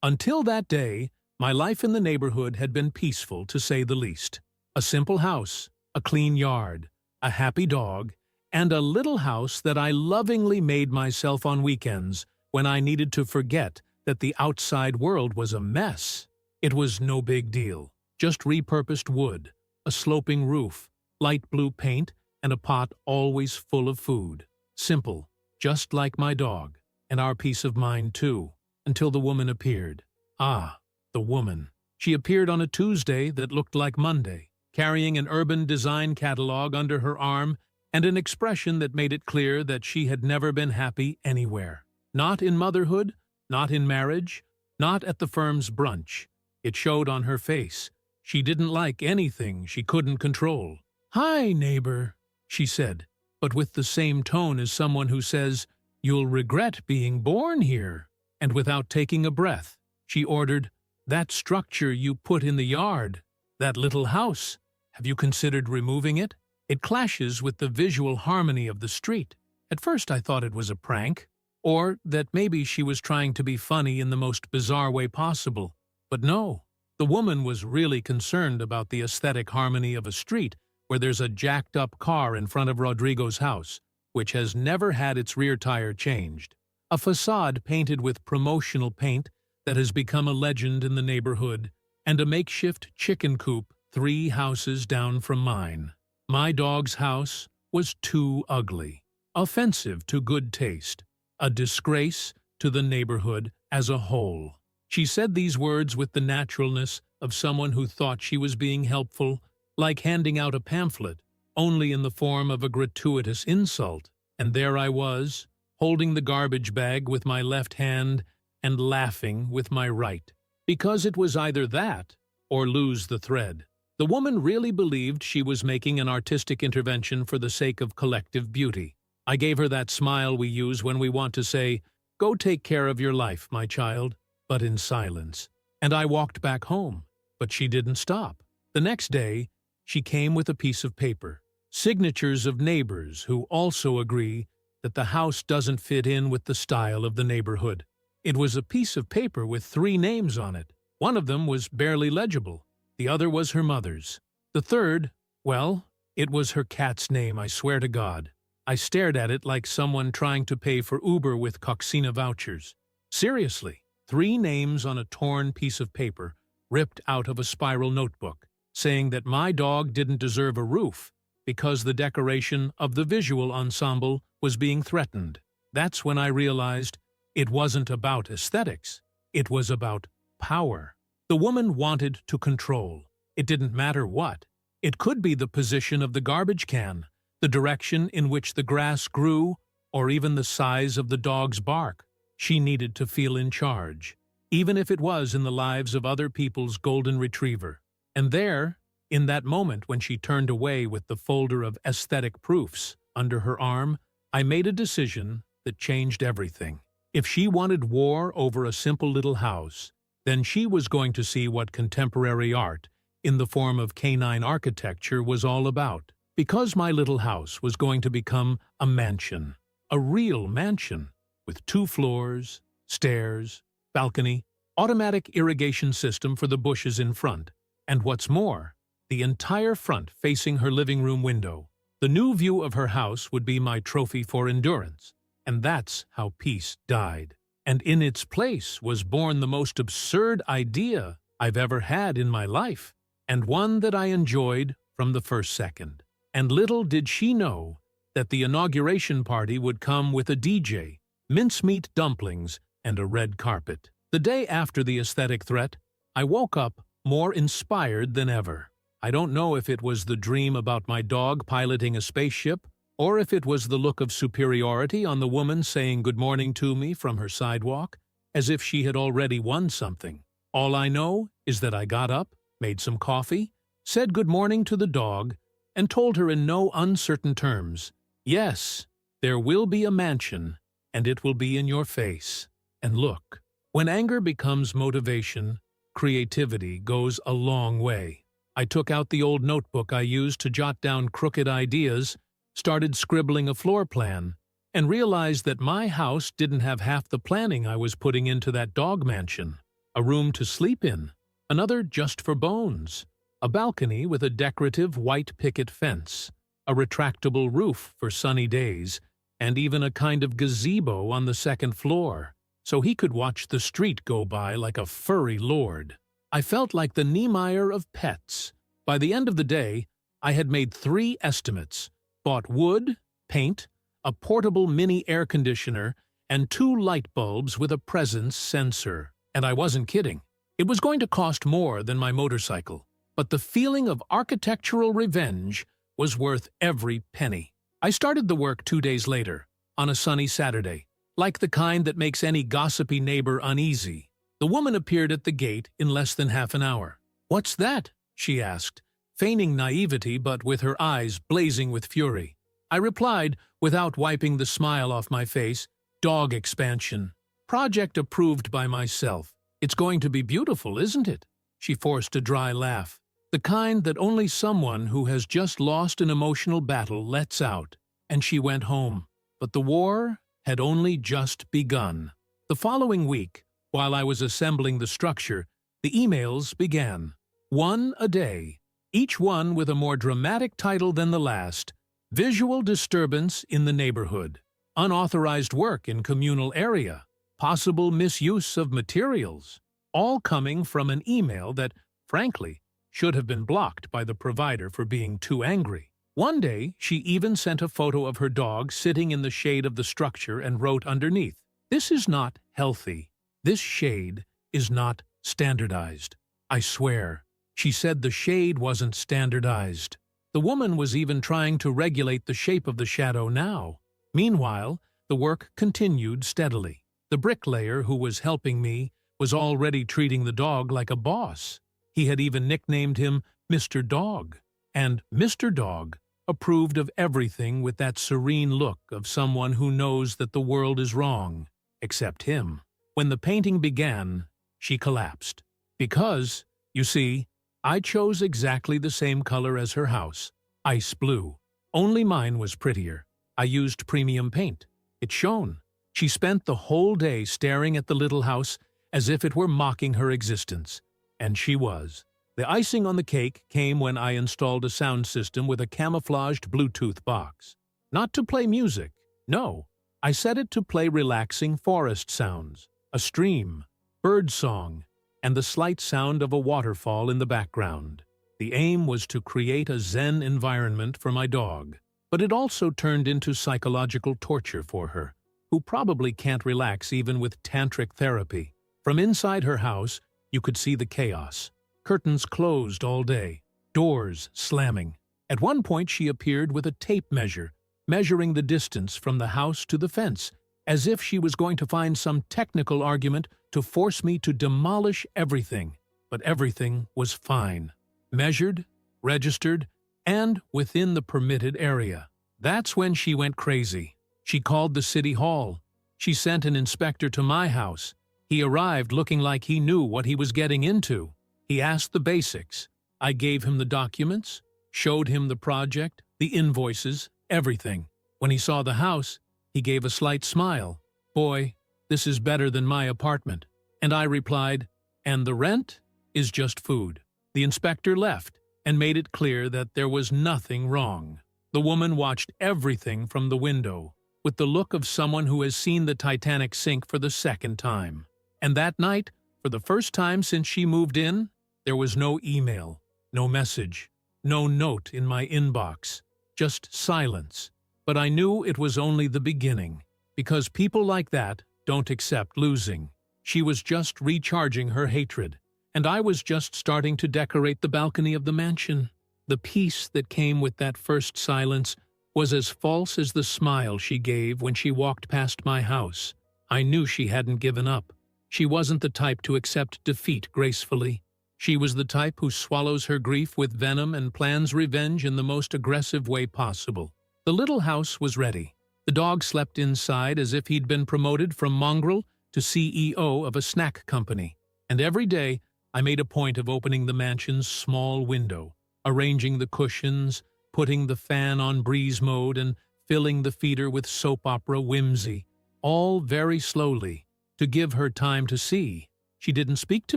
Until that day, my life in the neighborhood had been peaceful, to say the least. A simple house, a clean yard, a happy dog, and a little house that I lovingly made myself on weekends when I needed to forget that the outside world was a mess. It was no big deal, just repurposed wood, a sloping roof, light blue paint, and a pot always full of food. Simple, just like my dog, and our peace of mind too, until the woman appeared. Ah, the woman. She appeared on a Tuesday that looked like Monday, carrying an urban design catalog under her arm and an expression that made it clear that she had never been happy anywhere. Not in motherhood, not in marriage, not at the firm's brunch. It showed on her face. She didn't like anything she couldn't control. "Hi, neighbor," she said, but with the same tone as someone who says, "You'll regret being born here." And without taking a breath, she ordered, "That structure you put in the yard, that little house, have you considered removing it? It clashes with the visual harmony of the street." At first I thought it was a prank, or that maybe she was trying to be funny in the most bizarre way possible. But no, the woman was really concerned about the aesthetic harmony of a street where there's a jacked-up car in front of Rodrigo's house, which has never had its rear tire changed. A facade painted with promotional paint that has become a legend in the neighborhood, and a makeshift chicken coop 3 houses down from mine. My dog's house was too ugly, offensive to good taste, a disgrace to the neighborhood as a whole. She said these words with the naturalness of someone who thought she was being helpful, like handing out a pamphlet, only in the form of a gratuitous insult. And there I was, holding the garbage bag with my left hand and laughing with my right, because it was either that or lose the thread. The woman really believed she was making an artistic intervention for the sake of collective beauty. I gave her that smile we use when we want to say, "Go take care of your life, my child," but in silence. And I walked back home, but she didn't stop. The next day, she came with a piece of paper, signatures of neighbors who also agree that the house doesn't fit in with the style of the neighborhood. It was a piece of paper with 3 names on it. One of them was barely legible. The other was her mother's. The third, well, it was her cat's name, I swear to God. I stared at it like someone trying to pay for Uber with Coxina vouchers. Seriously, 3 names on a torn piece of paper, ripped out of a spiral notebook, saying that my dog didn't deserve a roof because the decoration of the visual ensemble was being threatened. That's when I realized it wasn't about aesthetics. It was about power. The woman wanted to control. It didn't matter what. It could be the position of the garbage can, the direction in which the grass grew, or even the size of the dog's bark. She needed to feel in charge, even if it was in the lives of other people's golden retriever. And there, in that moment when she turned away with the folder of aesthetic proofs under her arm, I made a decision that changed everything. If she wanted war over a simple little house, then she was going to see what contemporary art, in the form of canine architecture, was all about. Because my little house was going to become a mansion, a real mansion, with 2 floors, stairs, balcony, automatic irrigation system for the bushes in front, and what's more, the entire front facing her living room window. The new view of her house would be my trophy for endurance, and that's how peace died. And in its place was born the most absurd idea I've ever had in my life, and one that I enjoyed from the first second. And little did she know that the inauguration party would come with a DJ, mincemeat dumplings, and a red carpet. The day after the aesthetic threat, I woke up more inspired than ever. I don't know if it was the dream about my dog piloting a spaceship, or if it was the look of superiority on the woman saying good morning to me from her sidewalk, as if she had already won something. All I know is that I got up, made some coffee, said good morning to the dog, and told her in no uncertain terms, "Yes, there will be a mansion, and it will be in your face." And look, when anger becomes motivation, creativity goes a long way. I took out the old notebook I used to jot down crooked ideas, started scribbling a floor plan, and realized that my house didn't have half the planning I was putting into that dog mansion. a room to sleep in, another just for bones, a balcony with a decorative white picket fence, a retractable roof for sunny days, and even a kind of gazebo on the second floor, so he could watch the street go by like a furry lord. I felt like the Niemeyer of pets. By the end of the day, I had made 3 estimates, bought wood, paint, a portable mini air conditioner, and 2 light bulbs with a presence sensor. And I wasn't kidding. It was going to cost more than my motorcycle, but the feeling of architectural revenge was worth every penny. I started the work 2 days later, on a sunny Saturday, like the kind that makes any gossipy neighbor uneasy. The woman appeared at the gate in less than half an hour. "What's that?" she asked, feigning naivety but with her eyes blazing with fury. I replied, without wiping the smile off my face, "Dog expansion. Project approved by myself. It's going to be beautiful, isn't it?" She forced a dry laugh, the kind that only someone who has just lost an emotional battle lets out, and she went home. But the war had only just begun. The following week, while I was assembling the structure, the emails began. 1 a day, each one with a more dramatic title than the last. Visual disturbance in the neighborhood. Unauthorized work in communal area. Possible misuse of materials. All coming from an email that, frankly, should have been blocked by the provider for being too angry. One day, she even sent a photo of her dog sitting in the shade of the structure and wrote underneath, "This is not healthy. This shade is not standardized." I swear, she said the shade wasn't standardized. The woman was even trying to regulate the shape of the shadow now. Meanwhile, the work continued steadily. The bricklayer who was helping me was already treating the dog like a boss. He had even nicknamed him Mr. Dog. And Mr. Dog approved of everything with that serene look of someone who knows that the world is wrong, except him. When the painting began, she collapsed. Because, you see, I chose exactly the same color as her house, ice blue. Only mine was prettier. I used premium paint. It shone. She spent the whole day staring at the little house as if it were mocking her existence. And she was. The icing on the cake came when I installed a sound system with a camouflaged Bluetooth box. Not to play music, no. I set it to play relaxing forest sounds, a stream, bird song, and the slight sound of a waterfall in the background. The aim was to create a zen environment for my dog, but it also turned into psychological torture for her, who probably can't relax even with tantric therapy. From inside her house, you could see the chaos. Curtains closed all day, doors slamming. At one point she appeared with a tape measure, measuring the distance from the house to the fence, as if she was going to find some technical argument to force me to demolish everything. But everything was fine. Measured, registered, and within the permitted area. That's when she went crazy. She called the city hall. She sent an inspector to my house. He arrived looking like he knew what he was getting into. He asked the basics. I gave him the documents, showed him the project, the invoices, everything. When he saw the house, he gave a slight smile. "Boy, this is better than my apartment." And I replied, "And the rent is just food." The inspector left and made it clear that there was nothing wrong. The woman watched everything from the window, with the look of someone who has seen the Titanic sink for the second time. And that night, for the first time since she moved in, there was no email, no message, no note in my inbox, just silence. But I knew it was only the beginning, because people like that don't accept losing. She was just recharging her hatred, and I was just starting to decorate the balcony of the mansion. The peace that came with that first silence was as false as the smile she gave when she walked past my house. I knew she hadn't given up. She wasn't the type to accept defeat gracefully. She was the type who swallows her grief with venom and plans revenge in the most aggressive way possible. The little house was ready. The dog slept inside as if he'd been promoted from mongrel to CEO of a snack company. And every day, I made a point of opening the mansion's small window, arranging the cushions, putting the fan on breeze mode, and filling the feeder with soap opera whimsy, all very slowly, to give her time to see. She didn't speak to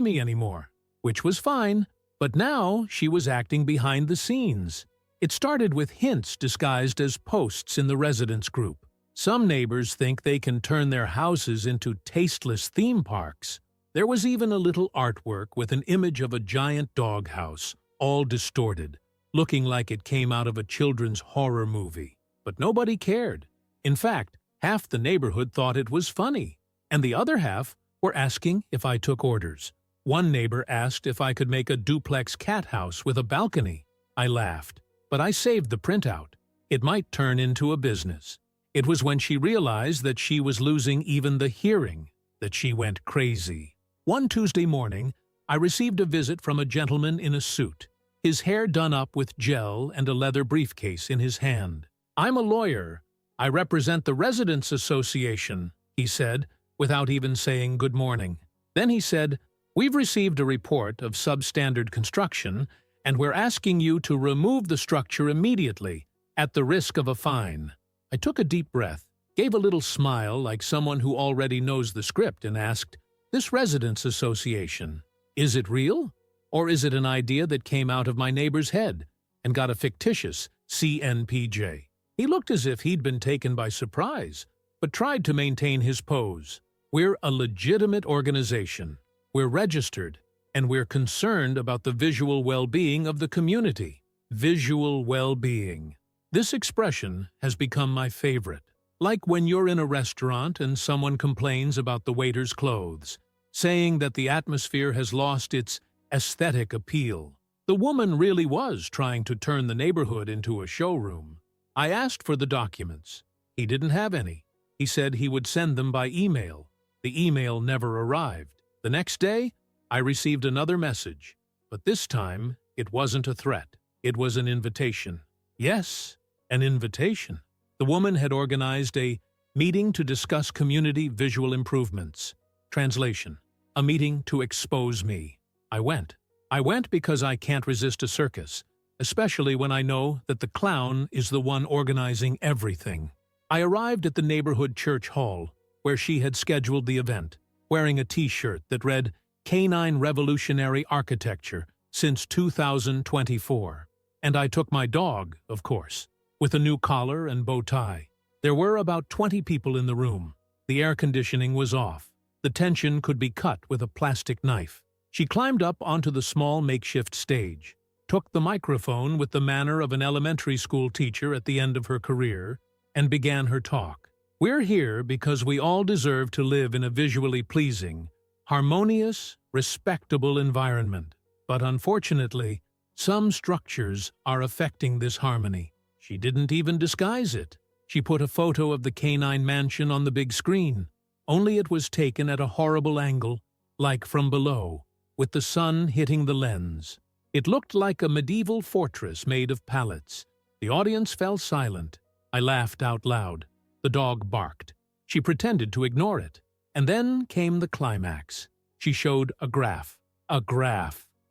me anymore, which was fine, but now she was acting behind the scenes. It started with hints disguised as posts in the residents group. Some neighbors think they can turn their houses into tasteless theme parks. There was even a little artwork with an image of a giant doghouse, all distorted, looking like it came out of a children's horror movie. But nobody cared. In fact, half the neighborhood thought it was funny, and the other half were asking if I took orders. One neighbor asked if I could make a duplex cat house with a balcony. I laughed, but I saved the printout. It might turn into a business. It was when she realized that she was losing even the hearing that she went crazy. One Tuesday morning, I received a visit from a gentleman in a suit, his hair done up with gel and a leather briefcase in his hand. "I'm a lawyer. I represent the Residents Association," he said, without even saying good morning. Then he said, "We've received a report of substandard construction, and we're asking you to remove the structure immediately, at the risk of a fine." I took a deep breath, gave a little smile like someone who already knows the script, and asked, "This Residents Association, is it real? Or is it an idea that came out of my neighbor's head and got a fictitious CNPJ?" He looked as if he'd been taken by surprise, but tried to maintain his pose. "We're a legitimate organization. We're registered, and we're concerned about the visual well-being of the community." Visual well-being. This expression has become my favorite. Like when you're in a restaurant and someone complains about the waiter's clothes, saying that the atmosphere has lost its aesthetic appeal. The woman really was trying to turn the neighborhood into a showroom. I asked for the documents. He didn't have any. He said he would send them by email. The email never arrived. The next day, I received another message, but this time it wasn't a threat. It was an invitation. Yes, an invitation. The woman had organized a meeting to discuss community visual improvements. Translation: a meeting to expose me. I went. I went because I can't resist a circus, especially when I know that the clown is the one organizing everything. I arrived at the neighborhood church hall, where she had scheduled the event, wearing a t-shirt that read "Canine Revolutionary Architecture since 2024. And I took my dog, of course, with a new collar and bow tie. There were about 20 people in the room. The air conditioning was off. The tension could be cut with a plastic knife. She climbed up onto the small makeshift stage, took the microphone with the manner of an elementary school teacher at the end of her career, and began her talk. "We're here because we all deserve to live in a visually pleasing, harmonious, respectable environment. But unfortunately, some structures are affecting this harmony." She didn't even disguise it. She put a photo of the canine mansion on the big screen, only it was taken at a horrible angle, like from below, with the sun hitting the lens. It looked like a medieval fortress made of pallets. The audience fell silent. I laughed out loud. The dog barked. She pretended to ignore it. And then came the climax. She showed a graph,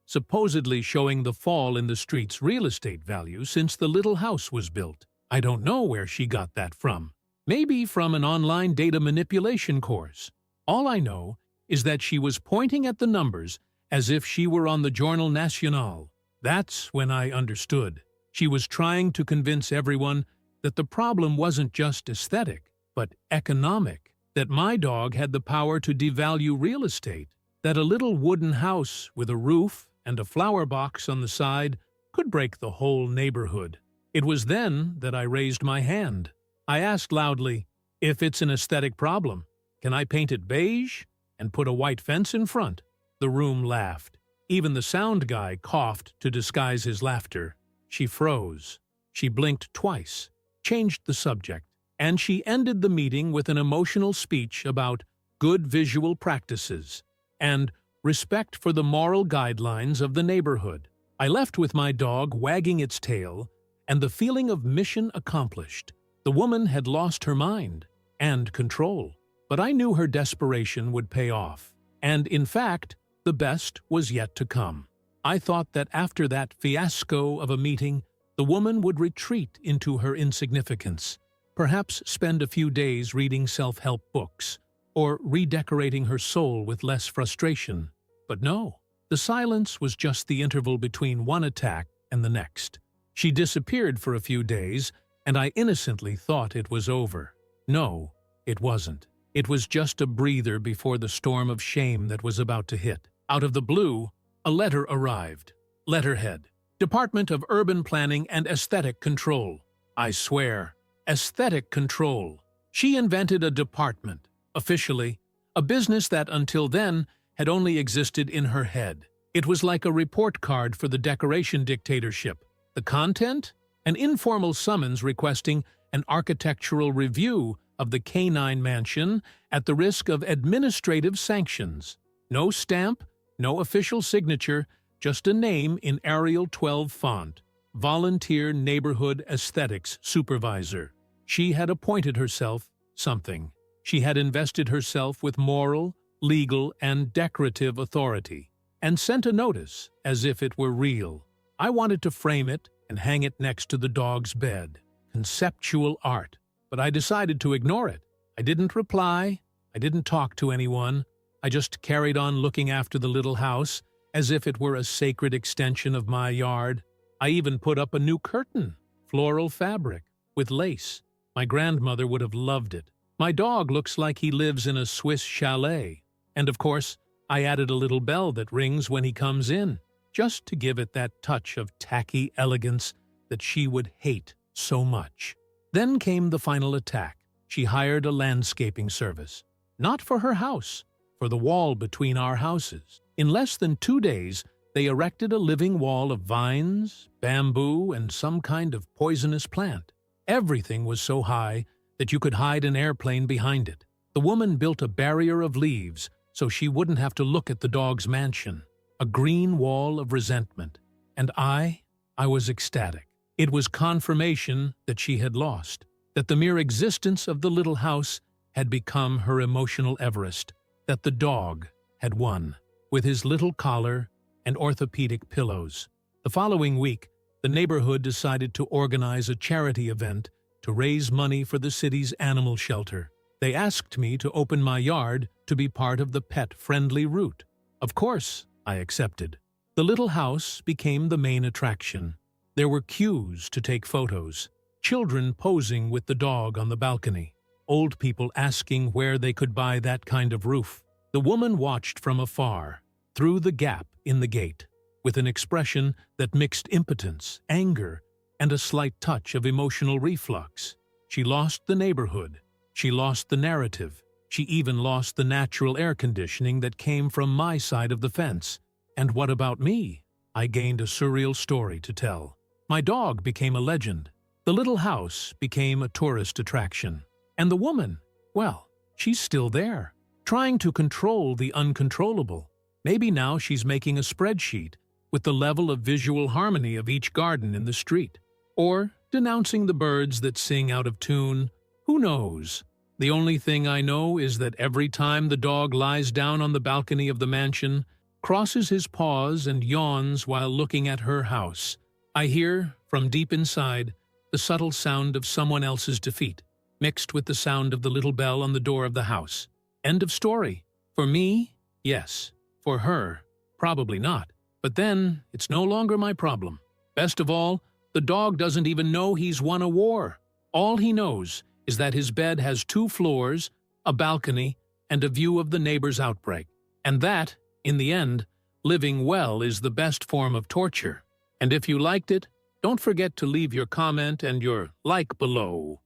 supposedly showing the fall in the street's real estate value since the little house was built. I don't know where she got that from. Maybe from an online data manipulation course. All I know is that she was pointing at the numbers as if she were on the Journal National. That's when I understood. She was trying to convince everyone that the problem wasn't just aesthetic, but economic. That my dog had the power to devalue real estate. That a little wooden house with a roof and a flower box on the side could break the whole neighborhood. It was then that I raised my hand. I asked loudly, "If it's an aesthetic problem, can I paint it beige and put a white fence in front?" The room laughed. Even the sound guy coughed to disguise his laughter. She froze. She blinked twice, changed the subject, and she ended the meeting with an emotional speech about good visual practices and respect for the moral guidelines of the neighborhood. I left with my dog wagging its tail and the feeling of mission accomplished. The woman had lost her mind and control, but I knew her desperation would pay off. And in fact, the best was yet to come. I thought that after that fiasco of a meeting, the woman would retreat into her insignificance, perhaps spend a few days reading self-help books, or redecorating her soul with less frustration. But no, the silence was just the interval between one attack and the next. She disappeared for a few days, and I innocently thought it was over. No, it wasn't. It was just a breather before the storm of shame that was about to hit. Out of the blue, a letter arrived. Letterhead: Department of Urban Planning and Aesthetic Control. I swear, aesthetic control. She invented a department, officially, a business that until then had only existed in her head. It was like a report card for the decoration dictatorship. The content? An informal summons requesting an architectural review of the canine mansion at the risk of administrative sanctions. No stamp, no official signature, just a name in Arial 12 font. Volunteer Neighborhood Aesthetics Supervisor. She had appointed herself something. She had invested herself with moral, legal, and decorative authority, and sent a notice as if it were real. I wanted to frame it and hang it next to the dog's bed. Conceptual art. But I decided to ignore it. I didn't reply. I didn't talk to anyone. I just carried on looking after the little house as if it were a sacred extension of my yard. I even put up a new curtain, floral fabric, with lace. My grandmother would have loved it. My dog looks like he lives in a Swiss chalet. And of course, I added a little bell that rings when he comes in, just to give it that touch of tacky elegance that she would hate so much. Then came the final attack. She hired a landscaping service. Not for her house, for the wall between our houses. In less than 2 days, they erected a living wall of vines, bamboo, and some kind of poisonous plant. Everything was so high that you could hide an airplane behind it. The woman built a barrier of leaves so she wouldn't have to look at the dog's mansion. A green wall of resentment. And I was ecstatic. It was confirmation that she had lost, that the mere existence of the little house had become her emotional Everest, that the dog had won, with his little collar and orthopedic pillows. The following week, the neighborhood decided to organize a charity event to raise money for the city's animal shelter. They asked me to open my yard to be part of the pet-friendly route. Of course, I accepted. The little house became the main attraction. There were queues to take photos, children posing with the dog on the balcony, old people asking where they could buy that kind of roof. The woman watched from afar, through the gap in the gate, with an expression that mixed impotence, anger, and a slight touch of emotional reflux. She lost the neighborhood. She lost the narrative. She even lost the natural air conditioning that came from my side of the fence. And what about me? I gained a surreal story to tell. My dog became a legend. The little house became a tourist attraction. And the woman, well, she's still there, trying to control the uncontrollable. Maybe now she's making a spreadsheet with the level of visual harmony of each garden in the street. Or denouncing the birds that sing out of tune. Who knows? The only thing I know is that every time the dog lies down on the balcony of the mansion, crosses his paws and yawns while looking at her house, I hear, from deep inside, the subtle sound of someone else's defeat, mixed with the sound of the little bell on the door of the house. End of story. For me, yes. For her, probably not. But then, it's no longer my problem. Best of all, the dog doesn't even know he's won a war. All he knows is that his bed has 2 floors, a balcony, and a view of the neighbor's outbreak. And that, in the end, living well is the best form of torture. And if you liked it, don't forget to leave your comment and your like below.